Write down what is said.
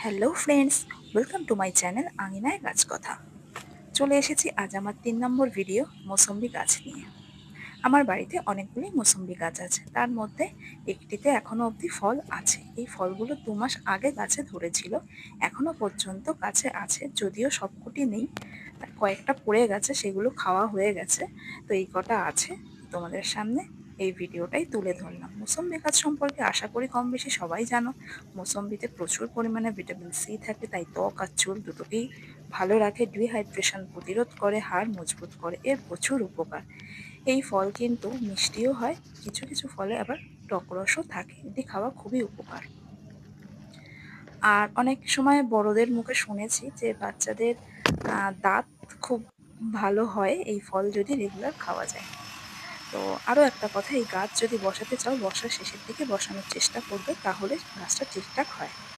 Hello friends, welcome to my channel আঙিনায় গাছ কথা। চলে এসেছি আজ আমার ৩ নম্বর ভিডিও মোসম্বি গাছ নিয়ে। আমার বাড়িতে অনেকগুলি মোসম্বি গাছ আছে, তার মধ্যে একটিতে এখনো অবধি ফল আছে। এই ফলগুলো ২ মাস আগে গাছে ধরেছিল, এখনো পর্যন্ত গাছে আছে, যদিও সবকটি নেই, কয়েকটা পড়ে গেছে, সেগুলো খাওয়া হয়ে গেছে। তো এই কটা আছে, তোমাদের সামনে এই ভিডিওটাই তুলে ধরলাম। মোসম্বি গাছ সম্পর্কে আশা করি কম বেশি সবাই জানো। মোসম্বিতে প্রচুর পরিমাণে ভিটামিন সি থাকে, তাই ত্বক আর চুল দুটোকেই ভালো রাখে, ডিহাইড্রেশন প্রতিরোধ করে, হাড় মজবুত করে, এর প্রচুর উপকার। এই ফল কিন্তু মিষ্টিও হয়, কিছু কিছু ফলে আবার টক রসও থাকে, এটি খাওয়া খুবই উপকার। আর অনেক সময় বড়দের মুখে শুনেছি যে বাচ্চাদের দাঁত খুব ভালো হয় এই ফল যদি রেগুলার খাওয়া যায়। তো আরও একটা কথা, এই গাছ যদি বসাতে চাও বর্ষার শেষের দিকে বসানোর চেষ্টা করবে, তাহলে গাছটা ঠিকঠাক হয়।